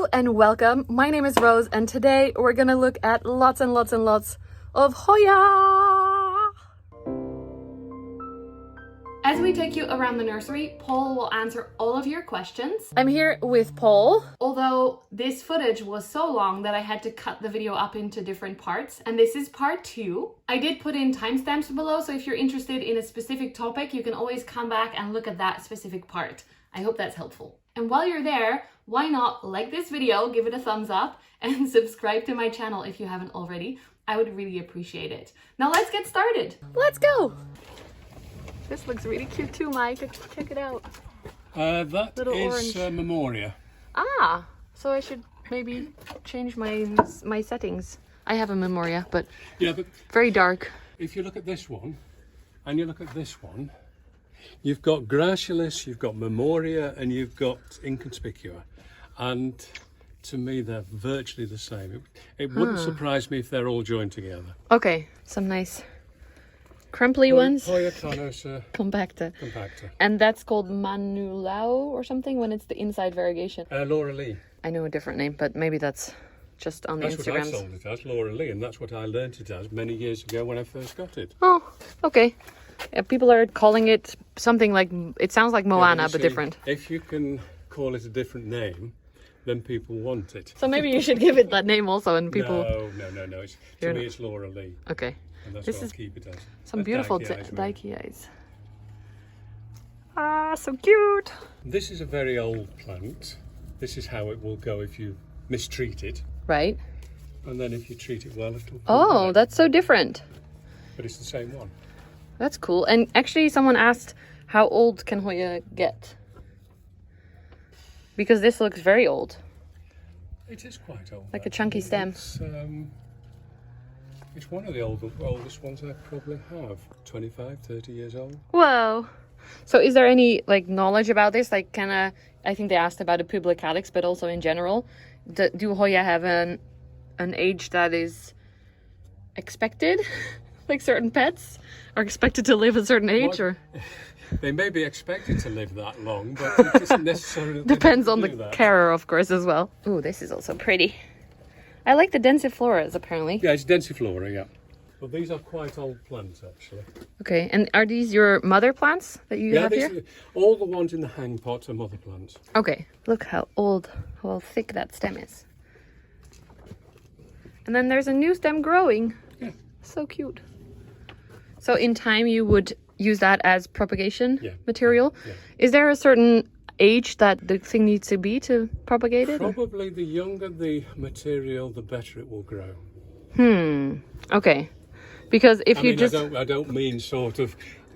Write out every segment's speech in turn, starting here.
Hello and welcome. My name is Rose and today we're gonna look at lots and lots and lots of Hoya. As we take you around the nursery, Paul will answer all of your questions. I'm here with Paul. Although this footage was so long that I had to cut the video up into different parts, and this is part 2. I did put in timestamps below, so if you're interested in a specific topic, you can always come back and look at that specific part. I hope that's helpful. And while you're there, why not like this video, give it a thumbs up, and subscribe to my channel if you haven't already. I would really appreciate it. Now let's get started. Let's go. This looks really cute too, Mike. Check it out. That Little is orange. Memoria. Ah, so I should maybe change my settings. I have a Memoria, but Yeah, but very dark. if you look at this one, and you look at this one, you've got Gracilis, you've got Memoria, and you've got Inconspicua. And to me, they're virtually the same. It wouldn't surprise me if they're all joined together. Okay, some nice crumply ones. Hoya carnosa Compacta. compacta. And that's called Manulao or something when it's the inside variegation. Laura Lee. I know a different name, but maybe that's just on the That's what I Instagrams. sold it as, Laura Lee, and that's what I learnt it as many years ago when I first got it. Oh, okay. People are calling it something like, it sounds like Moana, you but see, different. If you can call it a different name, then people want it. So maybe you should give it that name also, and people. No. To me, it's Laura Lee, Okay. and that's This what I'll is keep it as. Some A beautiful Daiquiri. Daiquiri eyes. Ah, so cute. This is a very old plant. This is how it will go if you mistreat it, Right. and then if you treat it well, it'll. Oh, that's so different. But it's the same one. That's cool. And actually, someone asked, how old can Hoya get? Because this looks very old. It is quite old. Like a chunky stem. It's one of the oldest ones I probably have. 25, 30 years old. Whoa. So is there any like knowledge about this? Like I think they asked about the publicatics, but also in general. Do Hoya have an age that is expected? Like certain pets are expected to live a certain age, or They may be expected to live that long, but it isn't necessarily that they depends have on to the do that. carer, of course, as well. Ooh, this is also pretty. I like the Densifloras, apparently. Yeah, it's Densiflora, yeah. But these are quite old plants, actually. Okay, and are these your mother plants that you have these here? all the ones in the hang pot are mother plants. Okay, look how old, how thick that stem is. And then there's a new stem growing. Yeah. So cute. So in time you would use that as propagation material. Yeah. Is there a certain age that the thing needs to be to propagate it? or- Probably the younger the material, the better it will grow. Okay. Because if you just... I don't mean sort of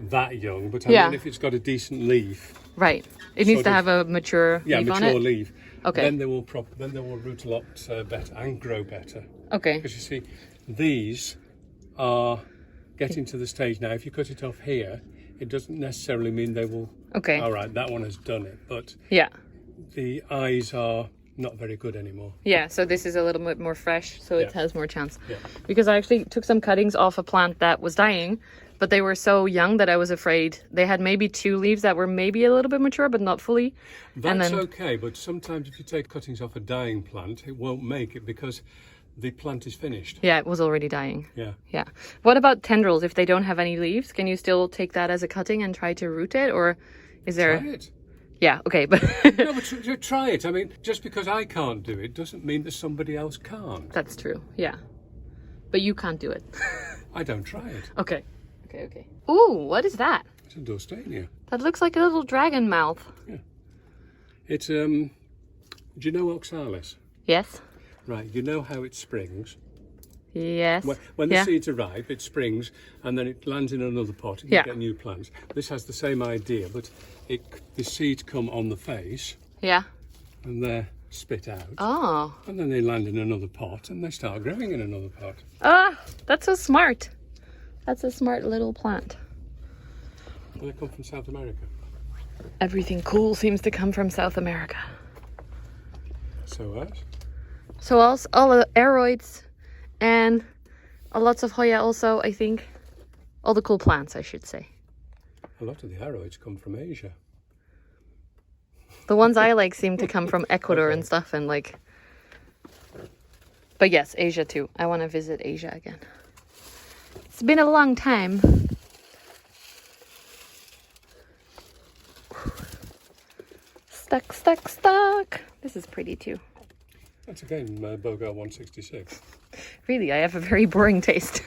that young, but I Yeah. mean if it's got a decent leaf, Right. It needs sort to of- have a mature leaf on mature it? leaf. Okay. Then they will root a lot better and grow better. Okay. Because you see, these are getting to the stage now. If you cut it off here, it doesn't necessarily mean they will. Okay. All right, that one has done it, but Yeah. the eyes are not very good anymore. Yeah, so this is a little bit more fresh, so it Yeah. has more chance. Yeah. Because I actually took some cuttings off a plant that was dying, but they were so young that I was afraid. They had maybe 2 leaves that were maybe a little bit mature, but not fully. That's okay, but sometimes if you take cuttings off a dying plant, it won't make it because the plant is finished. Yeah, it was already dying. Yeah. Yeah. What about tendrils? If they don't have any leaves, can you still take that as a cutting and try to root it? Or is there... Try it. Yeah, okay, but... No, but try it. I mean, just because I can't do it doesn't mean that somebody else can't. That's true, yeah. But you can't do it. I don't try it. Okay. Okay. Ooh, what is that? It's a Dorstania. That looks like a little dragon mouth. It's, do you know oxalis? Yes? Right, you know how it springs? Yes. When the Yeah. seeds arrive, it springs and then it lands in another pot and Yeah. you get new plants. This has the same idea, but the seeds come on the face Yeah. and they're spit out. Oh. And then they land in another pot and they start growing in another pot. Ah, that's so smart. That's a smart little plant. And they come from South America. Everything cool seems to come from South America. So as? So also all the aeroids and lots of Hoya also, I think. All the cool plants, I should say. A lot of the aroids come from Asia. The ones I like seem to come from Ecuador and stuff, and like But yes, Asia too. I want to visit Asia again. It's been a long time. Stuck, stuck, stuck. This is pretty too. That's again Bogart 166. Really, I have a very boring taste.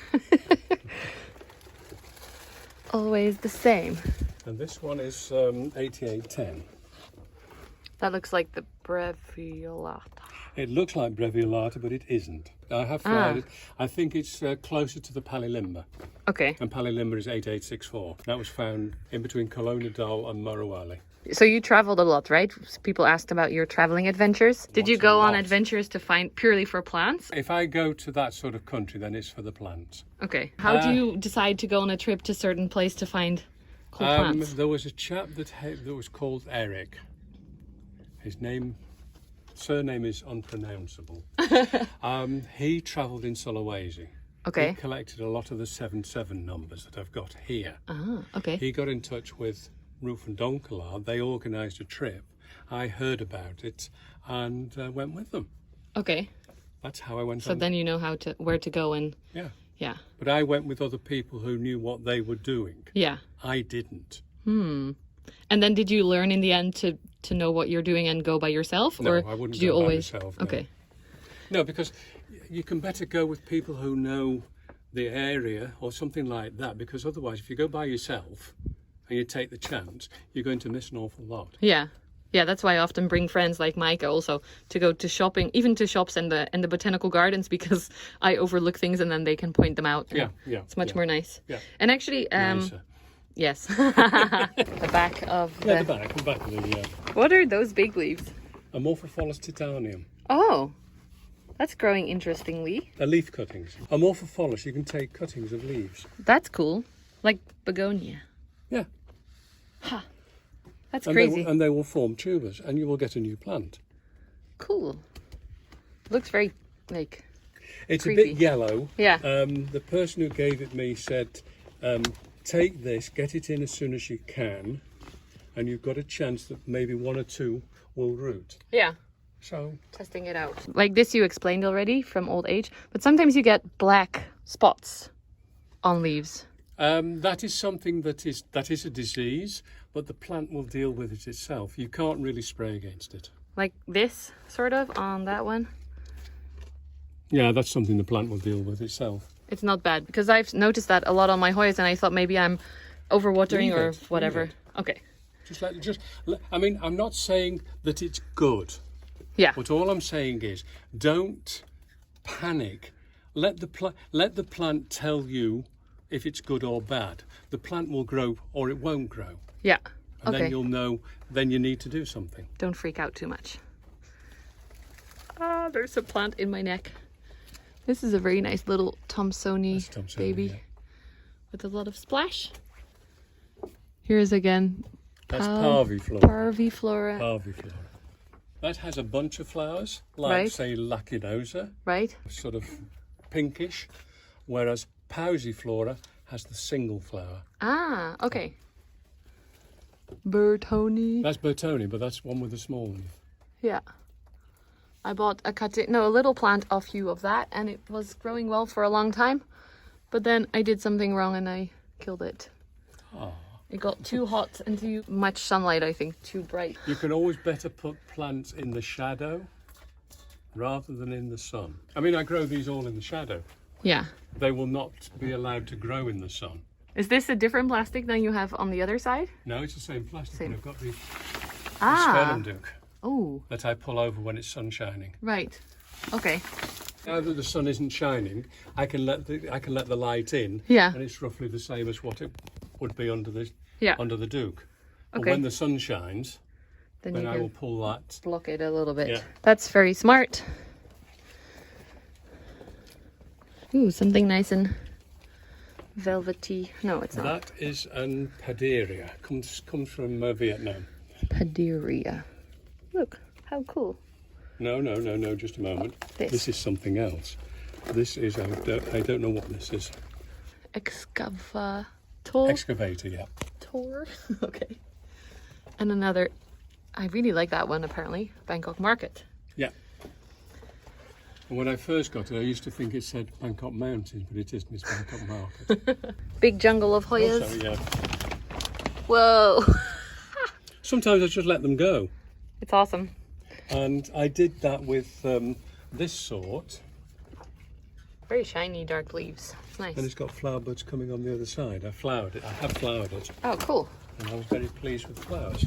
Always the same. And this one is 8810. That looks like the Breviolata. It looks like Breviolata, but it isn't. I have tried it. I think it's closer to the Palilimba. Okay. And Palilimba is 8864. That was found in between Kolonadal and Morowali. So you traveled a lot, right? People asked about your traveling adventures. Did you go on adventures to find purely for plants? If I go to that sort of country, then it's for the plants. Okay. How do you decide to go on a trip to a certain place to find cool plants? There was a chap that was called Eric. His surname is unpronounceable. He travelled in Sulawesi. Okay. He collected a lot of the 77 numbers that I've got here. Ah, okay. He got in touch with Roof and Donkelar. They organised a trip. I heard about it and went with them. Okay. That's how I went. So then you know where to go and... Yeah. But I went with other people who knew what they were doing. Yeah. I didn't. And then did you learn in the end to know what you're doing and go by yourself? No, or I wouldn't did you go always... by myself. No. Okay. No, because you can better go with people who know the area or something like that, because otherwise if you go by yourself and you take the chance, you're going to miss an awful lot. Yeah. Yeah, that's why I often bring friends like Micah also to go to shopping, even to shops and the botanical gardens, because I overlook things and then they can point them out. Yeah. It's much more nice. Yeah. And actually, Nicer. yes, the back of the... Yeah, the back of the... What are those big leaves? Amorphophallus titanium. Oh, that's growing interestingly. They're leaf cuttings. Amorphophallus, you can take cuttings of leaves. That's cool. Like begonia. Yeah. Ha. That's And crazy. and they will form tubers and you will get a new plant. Cool. Looks very, like, It's creepy. a bit yellow. Yeah. The person who gave it me said, take this, get it in as soon as you can, and you've got a chance that maybe one or two will root. Yeah. So, Testing it out. Like this you explained already from old age, but sometimes you get black spots on leaves. that is something that is a disease, but the plant will deal with it itself. You can't really spray against it. Like this, sort of, on that one. Yeah, that's something the plant will deal with itself. It's not bad, because I've noticed that a lot on my Hoyas, and I thought maybe I'm overwatering or whatever. Okay. I mean, I'm not saying that it's good. Yeah. But all I'm saying is, don't panic. Let the plant tell you if it's good or bad. The plant will grow or it won't grow. Yeah. And Okay. then you'll know, then you need to do something. Don't freak out too much. Ah, there's a plant in my neck. This is a very nice little Thomsoni baby, yeah. with a lot of splash. Here's again. That's Parviflora. Parviflora. Parviflora. That has a bunch of flowers, like Right. say Lacinosa, Right? sort of pinkish, whereas Pausiflora has the single flower. Ah, okay. Bertoni. That's Bertoni, but that's one with a small leaf. Yeah. I bought a little plant off you of that, and it was growing well for a long time. But then I did something wrong and I killed it. Oh. It got too hot and too much sunlight, I think, too bright. You can always better put plants in the shadow rather than in the sun. I mean, I grow these all in the shadow. Yeah. They will not be allowed to grow in the sun. Is this a different plastic than you have on the other side? No, it's the same plastic, Same. but I've got the Ah. Spelunduke Oh, that I pull over when it's sun shining. right. Okay. Now that the sun isn't shining, I can let the light in, Yeah. and it's roughly the same as what it would be under the Yeah. Duke. But Okay. when the sun shines, Then then you I can will pull that. block it a little bit. Yeah. That's very smart. Ooh, something nice and velvety. No, it's not. That is an Paderia. Comes from Vietnam. Paderia. Look, how cool. No, just a moment. This. This is something else. This is, I don't know what this is. Excavator. Excavator, yeah. Okay. And another, I really like that one apparently. Bangkok Market. Yeah. And when I first got it, I used to think it said Bangkok Mountains, but it isn't, it's Bangkok Market. Big jungle of Hoyas. Also, yeah. Whoa. Sometimes I just let them go. It's awesome. And I did that with this sort. Very shiny, dark leaves. Nice. And it's got flower buds coming on the other side. I flowered it. I have flowered it. Oh, cool. And I was very pleased with the flowers.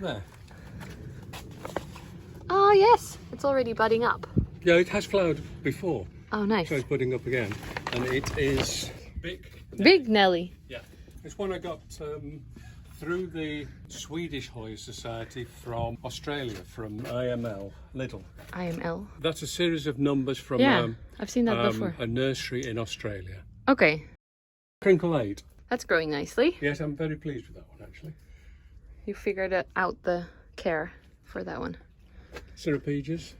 There. Oh, yes. It's already budding up. Yeah, it has flowered before. Oh, nice. So it's budding up again. And it is big. Big Nelly. Yeah. It's one I got through the Swedish Hoya Society from Australia, from IML Liddle. IML. That's a series of numbers from I've seen that before. a nursery in Australia. Okay. Crinkle 8. That's growing nicely. Yes, I'm very pleased with that one actually. You figured out the care for that one. Cirripegias.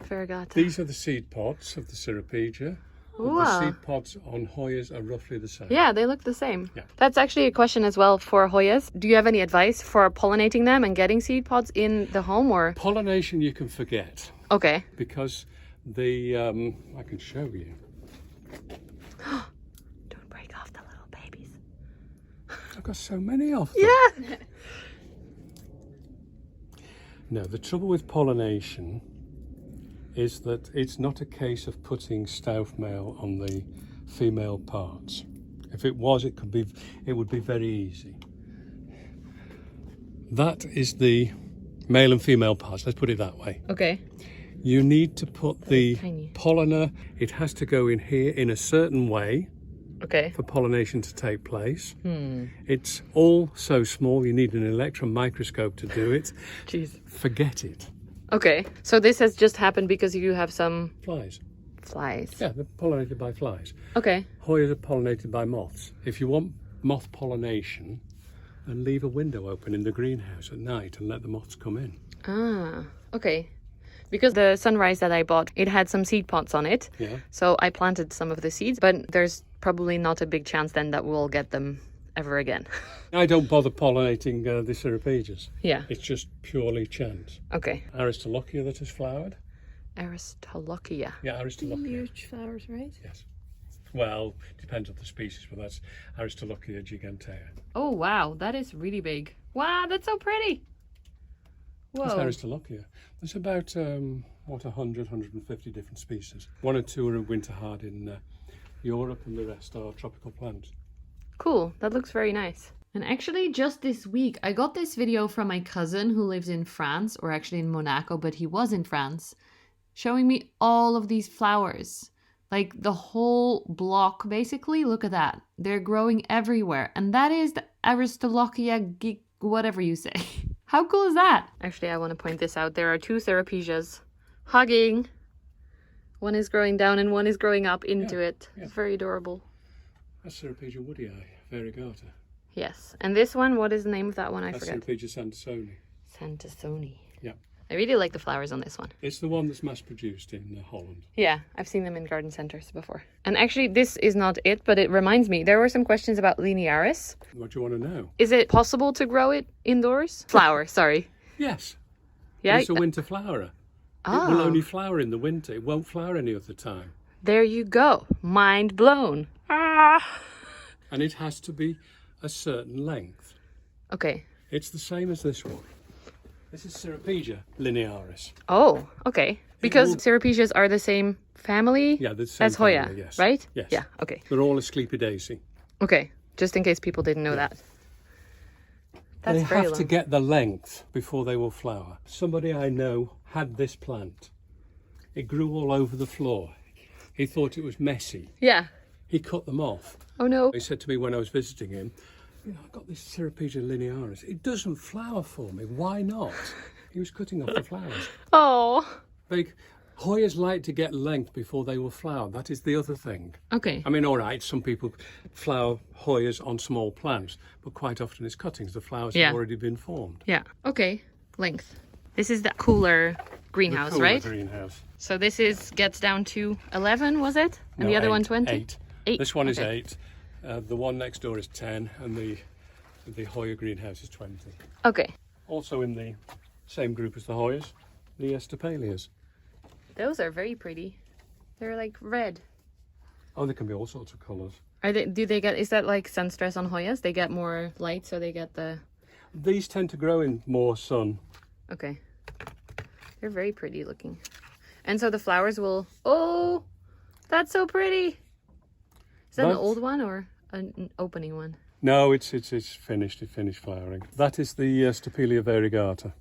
Variegated. These are the seed pods of the Cirripegia. The seed pods on Hoyas are roughly the same. Yeah, they look the same. Yeah. That's actually a question as well for Hoyas. Do you have any advice for pollinating them and getting seed pods in the home, or? Pollination you can forget. Okay. Because the, I can show you. Don't break off the little babies. I've got so many of them. Yeah. No, the trouble with pollination is that it's not a case of putting stouff male on the female parts. If it was, it would be very easy. That is the male and female parts, let's put it that way. Okay. You need to put the tiny. polliner, it has to go in here in a certain way Okay. for pollination to take place. It's all so small, you need an electron microscope to do it. Jeez. Forget it. Okay. So this has just happened because you have some Flies. flies. Yeah, they're pollinated by flies. Okay. Hoyas are pollinated by moths. If you want moth pollination, then leave a window open in the greenhouse at night and let the moths come in. Ah, okay. Because the sunrise that I bought, it had some seed pods on it. Yeah. So I planted some of the seeds, but there's probably not a big chance then that we'll get them ever again. I don't bother pollinating the Cirripegias. Yeah. It's just purely chance. Okay. Aristolochia that has flowered. Aristolochia. Yeah, Aristolochia. Huge flowers, right? Yes. Well, depends on the species, but that's Aristolochia gigantea. Oh, wow. That is really big. Wow, that's so pretty. That's Whoa. Aristolochia. There's about, 100, 150 different species. One or two are winter hard in Europe, and the rest are tropical plants. Cool. That looks very nice. And actually, just this week, I got this video from my cousin who lives in France, or actually in Monaco, but he was in France, showing me all of these flowers. Like the whole block, basically. Look at that. They're growing everywhere. And that is the Aristolochia whatever you say. How cool is that? Actually, I want to point this out. There are two Cirripegias hugging. One is growing down and one is growing up into it. Yeah. It's very adorable. That's Cirripegia woodii, variegata. Yes. And this one, what is the name of that one? I That's forget. Cirripegia santasoni. Santasoni. Yeah. I really like the flowers on this one. It's the one that's mass produced in Holland. Yeah, I've seen them in garden centers before. And actually, this is not it, but it reminds me, there were some questions about Linearis. What do you want to know? Is it possible to grow it indoors? Flower, sorry. Yes. Yeah. It's a winter flowerer. Oh, It will only flower in the winter. It won't flower any other time. there you go. Mind blown. Ah. And it has to be a certain length. Okay. It's the same as this one. This is Cirripegia linearis. Oh, okay. Because will- Cirripegias are the same family Yeah, the same as Hoya, family, yes. right? Yes. Yeah, okay. They're all Asclepiadaceae. Okay, just in case people didn't know that. That's They very have long. to get the length before they will flower. Somebody I know had this plant. It grew all over the floor. He thought it was messy. Yeah. He cut them off. Oh no. He said to me when I was visiting him, you know, I've got this Cirripegia linearis. It doesn't flower for me. Why not? He was cutting off the flowers. Oh. Hoyas like to get length before they will flower. That is the other thing. Okay. I mean, all right, some people flower Hoyas on small plants, but quite often it's cuttings. The flowers Yeah. have already been formed. Yeah. Okay. Length. This is the cooler greenhouse, Cooler right? greenhouse. So this gets down to 11, was it? And No, the other one 8, 20? 8. 8. This one is Okay. 8. The one next door is 10, and the Hoya greenhouse is 20. Okay. Also in the same group as the Hoyas, the Stapelias. Those are very pretty. They're like red. Oh, there can be all sorts of colours. Are they? Do they get? Is that like sun stress on Hoyas? They get more light, so they get the. These tend to grow in more sun. Okay. They're very pretty looking, and so the flowers will. Oh, that's so pretty. Is that an old one or an opening one? No, it's finished. It finished flowering. That is the Stapelia variegata.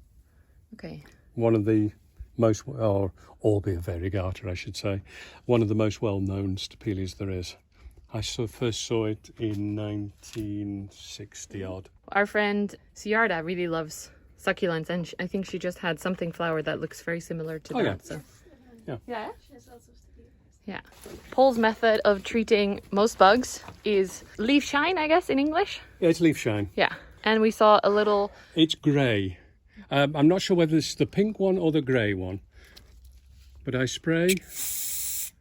Okay. One of the most, or albeit variegata, I should say, one of the most well-known Stapelias there is. I first saw it in 1960 odd. Our friend Gerard really loves succulents, and I think she just had something flower that looks very similar to that. Yeah. So. Yeah. Yeah. Yeah. Paul's method of treating most bugs is leaf shine, I guess, in English. Yeah, it's leaf shine. Yeah. And we saw a little. It's grey. I'm not sure whether it's the pink one or the grey one, but I spray. It's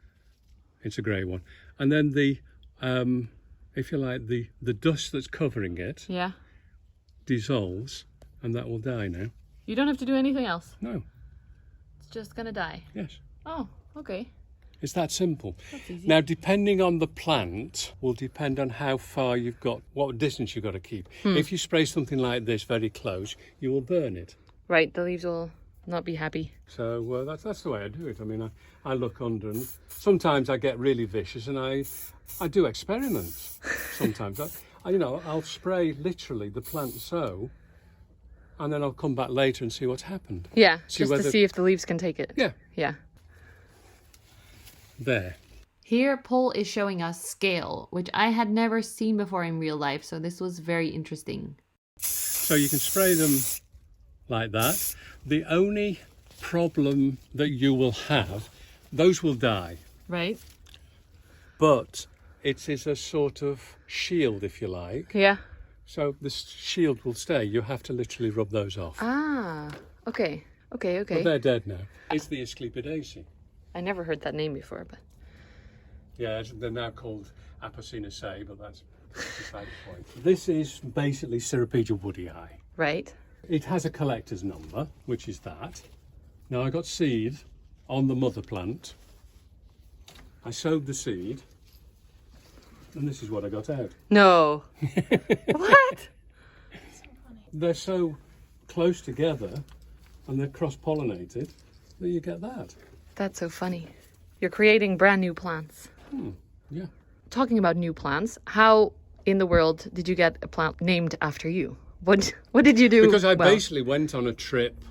a grey one, and then the, if you like, the dust that's covering it. Yeah. Dissolves, and that will die now. You don't have to do anything else. No. It's just gonna die. Yes. Oh, okay. It's that simple. That's easy. Now, depending on the plant, will depend on how far you've got, what distance you've got to keep. If you spray something like this very close, you will burn it. Right, the leaves will not be happy. So that's the way I do it. I mean, I look under, and sometimes I get really vicious, and I do experiments. Sometimes I'll spray literally the plant so, and then I'll come back later and see what's happened. Yeah, just to see if the leaves can take it. Yeah. Yeah. There. Here, Paul is showing us scale, which I had never seen before in real life, so this was very interesting. So you can spray them like that. The only problem that you will have, those will die. Right? But it is a sort of shield, if you like. Yeah. So the shield will stay. You have to literally rub those off. Ah, okay. Okay. But they're dead now. It's the Asclepiadaceae. I never heard that name before, but... Yeah, they're now called Apocynaceae, but that's beside the point. This is basically Cirripedia woodii. Right. It has a collector's number, which is that. Now I got seed on the mother plant. I sowed the seed, and this is what I got out. No. What? They're so close together, and they're cross-pollinated, that you get that. That's so funny. You're creating brand new plants. Yeah. Talking about new plants, how in the world did you get a plant named after you? What did you do? Because I basically went on a trip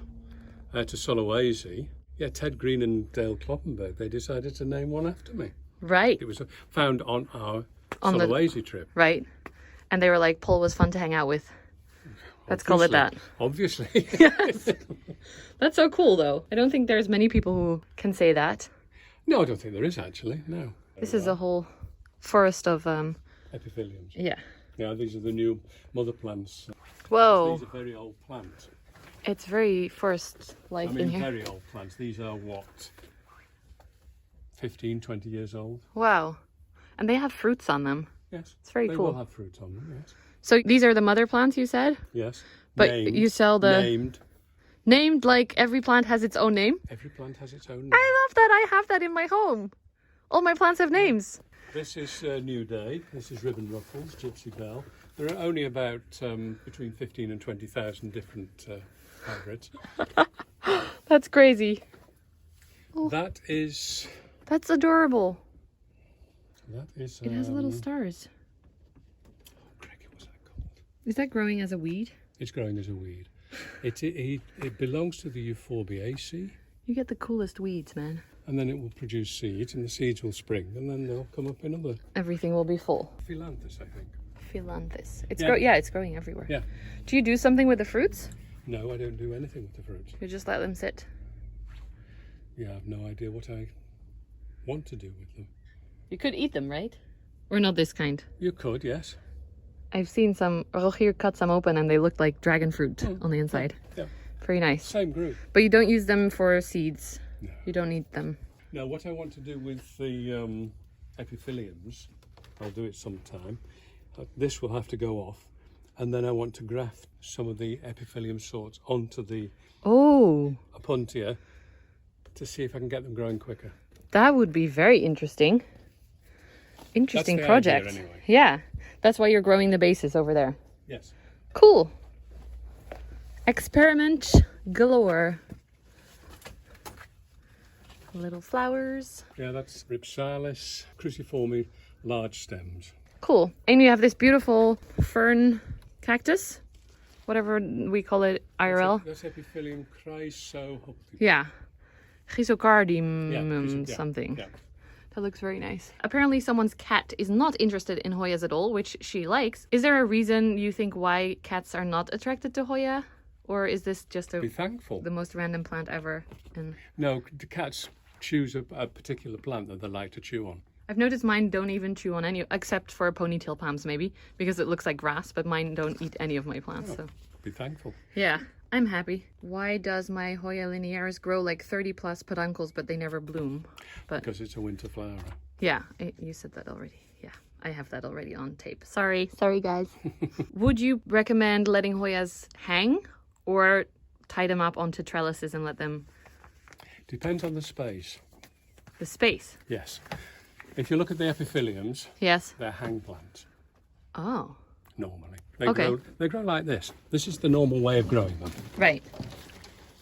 to Sulawesi. Yeah, Ted Green and Dale Kloppenberg, they decided to name one after me. Right. It was found on our Sulawesi trip. Right. And they were like, Paul was fun to hang out with. Let's call it that. Obviously. Yes. That's so cool, though. I don't think there's many people who can say that. No, I don't think there is, actually. No. This is a whole forest of... Epiphyllums. Yeah. Yeah, these are the new mother plants. Whoa. These are very old plants. It's very forest-like in here. Very old plants. These are, 15, 20 years old. Wow. And they have fruits on them. Yes. It's very they cool. They will have fruit on them, yes. So these are the mother plants, you said? Yes. But named, you sell the... Named like every plant has its own name? Every plant has its own name. I love that. I have that in my home. All my plants have names. This is New Day. This is Ribbon Ruffles, Gypsy Belle. There are only about between 15 and 20,000 different hybrids. That's crazy. Oh. That is... That's adorable. That is... It has little stars. Oh, crikey, what's that called? Is that growing as a weed? It's growing as a weed. It belongs to the Euphorbiaceae. You get the coolest weeds, man. And then it will produce seeds, and the seeds will spring, and then they'll come up in other... Everything will be full. Philanthus, I think. Philanthus. It's it's growing everywhere. Yeah. Do you do something with the fruits? No, I don't do anything with the fruits. You just let them sit? Yeah, I have no idea what I want to do with them. You could eat them, right? Or not this kind? You could, yes. I've seen some... Rogier cut some open and they looked like dragon fruit on the inside. Yeah. Very nice. Same group. But you don't use them for seeds? No. You don't need them? Now, what I want to do with the Epiphyllums, I'll do it sometime. This will have to go off. And then I want to graft some of the Epiphyllum sorts onto the Opuntia to see if I can get them growing quicker. That would be very interesting. Interesting That's the project. idea anyway. Yeah, that's why you're growing the bases over there. Yes. Cool. Experiment galore. Little flowers. Yeah, that's Ripsalis cruciforme, large stems. Cool. And you have this beautiful fern cactus, whatever we call it IRL. That's Epiphyllum chryso. Yeah. Chrysocardium Yeah. something. Yeah. That looks very nice. Apparently someone's cat is not interested in Hoyas at all, which she likes. Is there a reason you think why cats are not attracted to Hoya? Or is this just Be thankful. the most random plant ever? And No, the cats choose a particular plant that they like to chew on. I've noticed mine don't even chew on any, except for ponytail palms maybe, because it looks like grass, but mine don't eat any of my plants. So Be thankful. yeah, I'm happy. Why does my Hoya linearis grow like 30 plus peduncles, but they never bloom? But Because it's a winter flower. yeah, you said that already. Yeah, I have that already on tape. Sorry guys. Would you recommend letting Hoyas hang or tie them up onto trellises and let them... Depends on the space. The space? Yes. If you look at the epiphyllums, Yes. they're hang plants, Oh, normally. They Okay. grow like this. This is the normal way of growing them. right.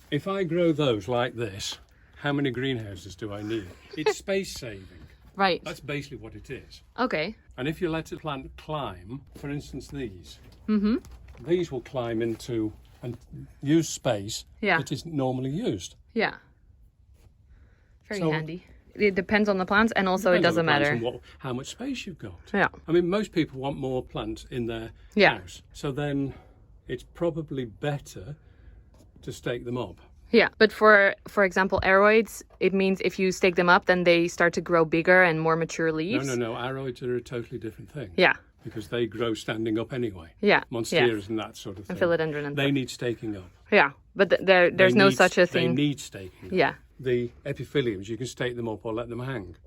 If I grow those like this, how many greenhouses do I need? It's space saving. Right. That's basically what it is. Okay. And if you let a plant climb, for instance these, Mm-hmm. these will climb into and use space Yeah. that is normally used. Yeah. Very So- handy. It depends on the plants, and also it Depends on doesn't the plants matter. and how much space you've got. Yeah. I mean, most people want more plants in their Yeah. house. So then it's probably better to stake them up. Yeah. But for example, aroids, it means if you stake them up, then they start to grow bigger and more mature leaves. No. Aroids are a totally different thing. Yeah. Because they grow standing up anyway. Yeah. Monsteras and that sort of thing. And philodendron and They need staking up. yeah. But there's no such a They thing. need staking up. Yeah. The epiphyllums, you can stake them up or let them hang.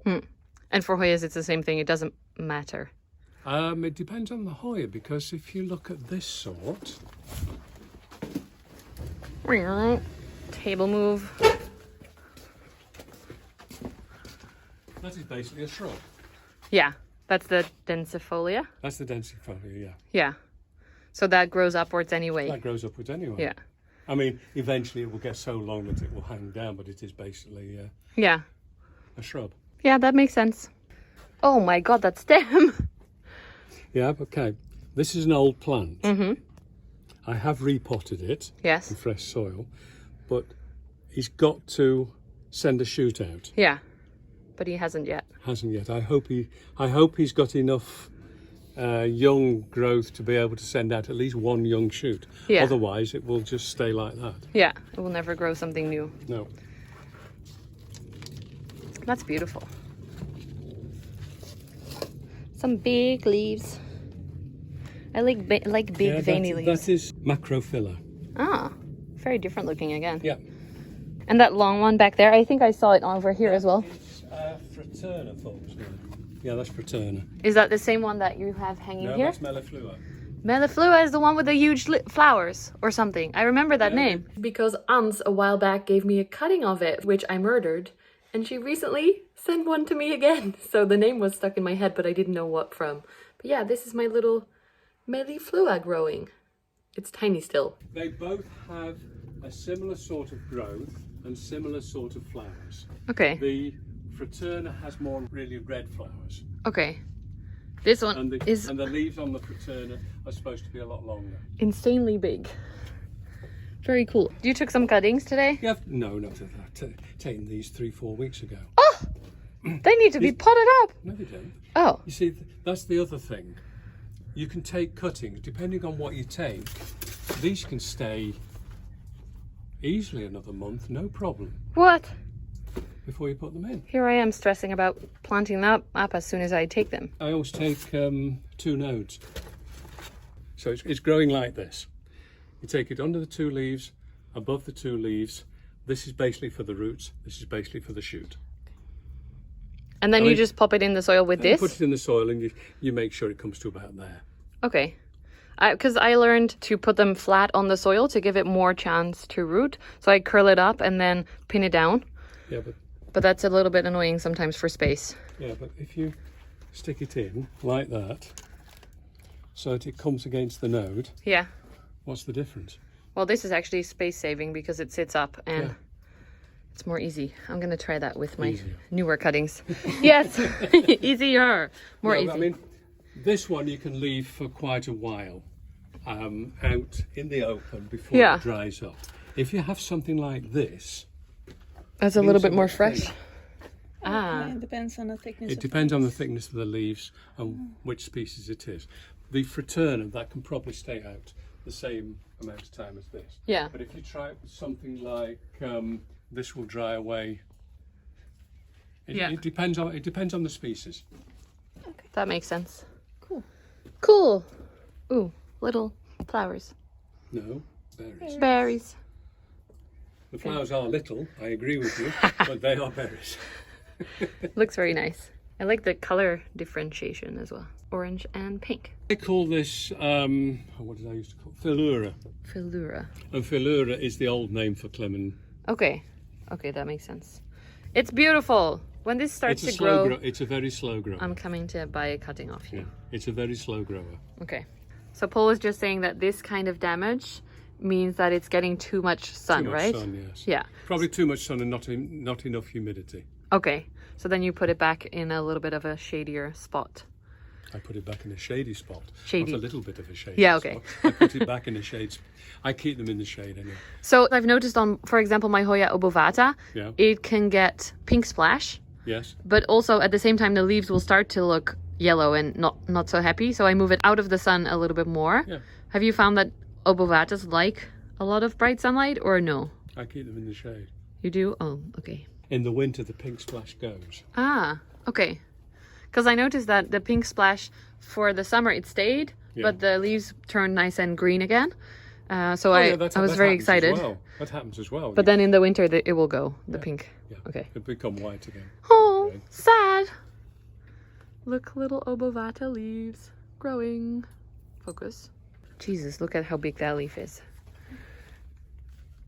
And for Hoyas, it's the same thing. It doesn't matter. It depends on the Hoya, because if you look at this sort, Table move. that is basically a shrub. Yeah. That's the densifolia. That's the densifolia, yeah. Yeah. So that grows upwards anyway. That grows upwards anyway. Yeah. I mean, eventually it will get so long that it will hang down, but it is basically Yeah. a shrub. Yeah, that makes sense. Oh my god, that stem. Yeah, okay. This is an old plant. Mm-hmm. I have repotted it Yes. in fresh soil, but he's got to send a shoot out. Yeah. But he hasn't yet. Hasn't yet. I hope he's got enough young growth to be able to send out at least one young shoot. Yeah. Otherwise, it will just stay like that. Yeah. It will never grow something new. No. That's beautiful. Some big leaves. I like big veiny leaves. That is Macrophylla. Ah, very different looking again. Yeah. And that long one back there, I think I saw it over here as well. It's Fraterna, folks. Yeah, that's Fraterna. Is that the same one that you have hanging No, here? that's Meliflua. Meliflua is the one with the huge flowers or something. I remember that name. Because Ans a while back gave me a cutting of it, which I murdered. And she recently sent one to me again. So the name was stuck in my head, but I didn't know what from. But yeah, this is my little Meliflua growing. It's tiny still. They both have a similar sort of growth and similar sort of flowers. Okay, The Fraterna has more really red flowers. okay. This one And is the leaves on the Fraterna are supposed to be a lot longer. insanely big. Very cool. You took some cuttings today? Yeah, no, not of that. Taken these 3-4 weeks ago. Oh! They need to be potted up. No, they don't. Oh, You see, that's the other thing. You can take cuttings, depending on what you take. These can stay easily another month, no problem, what? before you put them in. Here I am stressing about planting them up as soon as I take them. I always take 2 nodes. So it's growing like this. You take it under the 2 leaves, above the 2 leaves. This is basically for the roots. This is basically for the shoot. And then I you mean- just pop it in the soil with Then you this? put it in the soil and you make sure it comes to about there. Okay. Because I learned to put them flat on the soil to give it more chance to root. So I curl it up and then pin it down. Yeah, But that's a little bit annoying sometimes for space. yeah, but if you stick it in like that, so that it comes against the node, Yeah. what's the difference? Well, this is actually space saving because it sits up and Yeah. it's more easy. I'm going to try that with my Easier. newer cuttings. Yes, easier, more No, easy. I mean, this one you can leave for quite a while out in the open before Yeah. it dries up. If you have something like this, That's a little bit more so fresh. thin. Ah, It depends on the thickness. It depends on the thickness of the leaves and which species it is. The Fraterna, that can probably stay out the same amount of time as this. yeah. But if you try it with something like this, will dry away. Yeah. It depends on the species. That makes sense. Cool. Cool. Ooh, little flowers. No, berries. Berries. The flowers are little, I agree with you, but they are berries. Looks very nice. I like the color differentiation as well. Orange and pink. I call this, what did I used to call it? Philura. Philura. And Philura is the old name for clement. Okay. Okay, that makes sense. It's beautiful. When this starts It's a to slow grow, It's a very slow grower. I'm coming to buy a cutting off you. Yeah, it's a very slow grower. Okay. So Paul was just saying that this kind of damage means that it's getting too much sun, Too much right? sun, yes. Yeah. Probably too much sun and not enough humidity. Okay. So then you put it back in a little bit of a shadier spot. I put it back in a shady spot. Shady. Not a little bit of a shady Yeah, okay. spot. I put it back in a shade spot. I keep them in the shade anyway. So I've noticed on, for example, my Hoya Obovata, Yeah. it can get pink splash, Yes. but also at the same time the leaves will start to look yellow and not so happy. So I move it out of the sun a little bit more. Yeah. Have you found that Obovatas like a lot of bright sunlight or no? I keep them in the shade. You do? Oh, okay. In the winter, the pink splash goes. Ah, okay. Because I noticed that the pink splash for the summer it stayed, Yeah. but the leaves turned nice and green again. So Oh, yeah, I was very happens as excited. well. That happens as well. But then in the winter it will go, the Yeah. pink. Yeah. Okay. It'll become white again. Oh, Okay. sad. Look, little Obovata leaves growing. Focus. Jesus, look at how big that leaf is.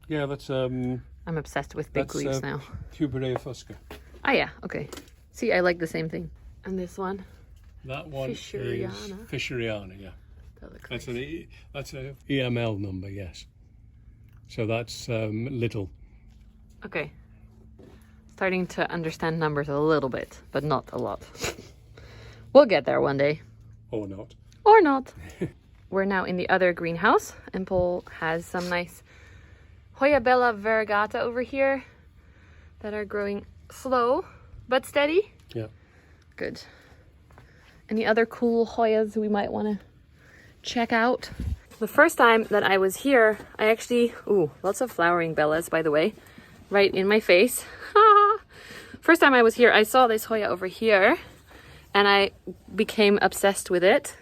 Yeah, that's I'm obsessed with big leaves now. Tuberea fusca. Ah, yeah, okay. See, I like the same thing. And this one, That one Fisheriana. is Fisheriana, yeah. that looks That's nice. that's a EML number, yes. So that's little. Okay. Starting to understand numbers a little bit, but not a lot. We'll get there one day. Or not. Or not. We're now in the other greenhouse, and Paul has some nice Hoya bella variegata over here that are growing slow but steady. Yeah. Good. Any other cool Hoyas we might want to check out? The first time that I was here, I actually... Ooh, lots of flowering bellas, by the way. Right in my face. First time I was here, I saw this Hoya over here. And I became obsessed with it.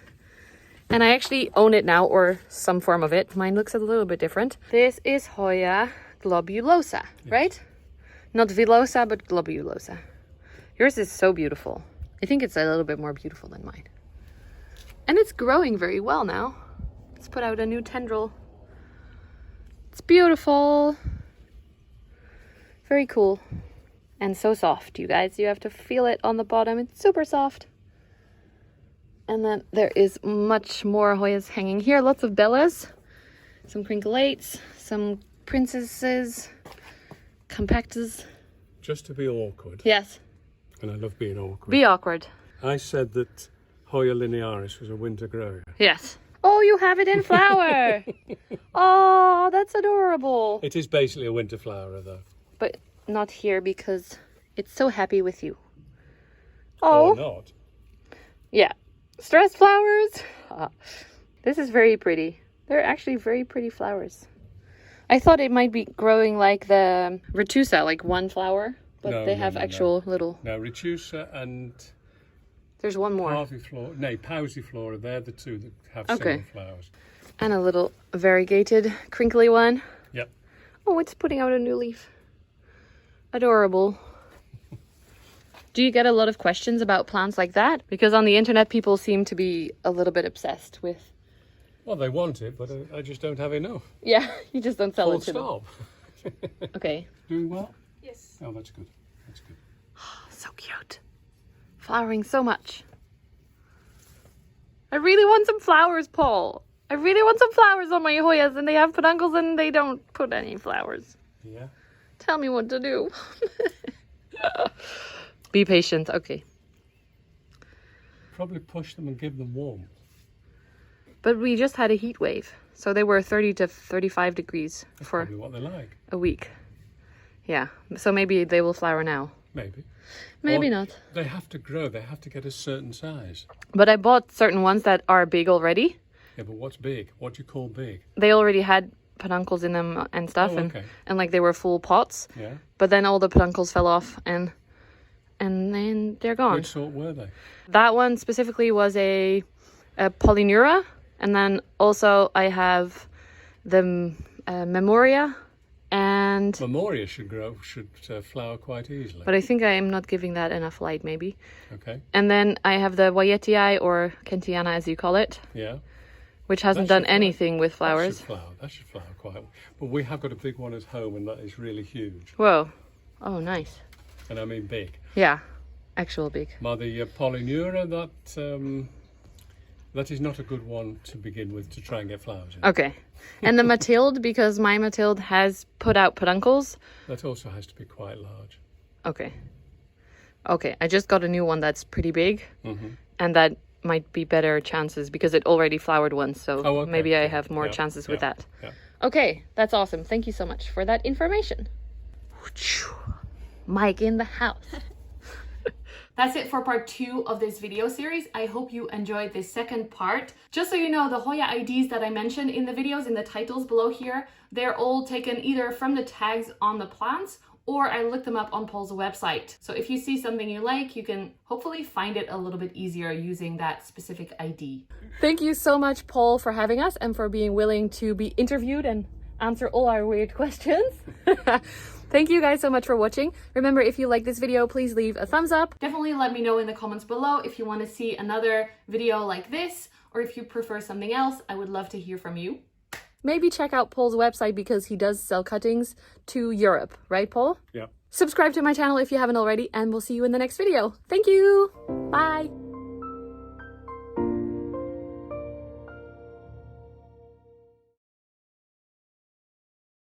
And I actually own it now, or some form of it. Mine looks a little bit different. This is Hoya globulosa, right? Not villosa, but globulosa. Yours is so beautiful. I think it's a little bit more beautiful than mine. And it's growing very well now. Let's put out a new tendril. It's beautiful. Very cool. And so soft, you guys. You have to feel it on the bottom. It's super soft. And then there is much more Hoyas hanging here. Lots of bellas. Some crinkleates. Some princesses. Compactas. Just to be awkward. Yes. And I love being awkward. Be awkward. I said that Hoya linearis was a winter grower. Yes. Oh, you have it in flower. Oh, that's adorable. It is basically a winter flower, though. But not here because it's so happy with you. Or Oh, not. yeah. Stress flowers. Ah, this is very pretty. They're actually very pretty flowers. I thought it might be growing like the Retusa, like one flower. But No, they no, have no, actual little... Now, Retusa and There's one more. Pausiflora, they're the two that have Okay. similar flowers. And a little variegated, crinkly one. Yep. Oh, it's putting out a new leaf. Adorable. Do you get a lot of questions about plants like that? Because on the internet, people seem to be a little bit obsessed with... Well, they want it, but I just don't have enough. Yeah, you just don't sell Full it to them. stop. Okay. Doing well? Yes. Oh, that's good. That's good. So cute. Flowering so much. I really want some flowers, Paul. I really want some flowers on my Hoyas, and they have peduncles and they don't put any flowers. Yeah. Tell me what to do. Be patient. Okay. Probably push them and give them warmth. But we just had a heat wave, so they were 30 to 35 degrees That's for probably what they like. a week. Yeah, so maybe they will flower now. Maybe. Maybe Or not. They have to grow. They have to get a certain size. But I bought certain ones that are big already. Yeah, but what's big? What do you call big? They already had peduncles in them and stuff, Oh, okay. and like they were full pots. Yeah. But then all the peduncles fell off, and then they're gone. Which sort were they? That one specifically was a Pollinura, and then also I have the Memoria, and Memoria should flower quite easily. but I think I am not giving that enough light, maybe. Okay. And then I have the Wyetii, or Kentiana as you call it, Yeah. which hasn't That done should flower. anything with flowers. That should flower quite well. But we have got a big one at home, and that is really huge. Whoa. Oh, nice. And I mean big. Yeah, actual big. Now the Pollinura, that is not a good one to begin with to try and get flowers in. Okay. And the Mathilde, because my Mathilde has put out peduncles. That also has to be quite large. Okay. Okay, I just got a new one that's pretty big. Mm-hmm. And that might be better chances because it already flowered once. So Oh, okay. maybe I Yeah, have more yeah, chances with yeah, that. yeah. Okay, that's awesome. Thank you so much for that information. Mike in the house. That's it for part 2 of this video series. I hope you enjoyed this second part. Just so you know, the Hoya IDs that I mentioned in the videos, in the titles below here, they're all taken either from the tags on the plants or I looked them up on Paul's website. So if you see something you like, you can hopefully find it a little bit easier using that specific ID. Thank you so much, Paul, for having us and for being willing to be interviewed and answer all our weird questions. Thank you guys so much for watching. Remember, if you like this video, please leave a thumbs up. Definitely let me know in the comments below if you want to see another video like this, or if you prefer something else. I would love to hear from you. Maybe check out Paul's website because he does sell cuttings to Europe, right, Paul? Yeah. Subscribe to my channel if you haven't already, and we'll see you in the next video. Thank you. Bye.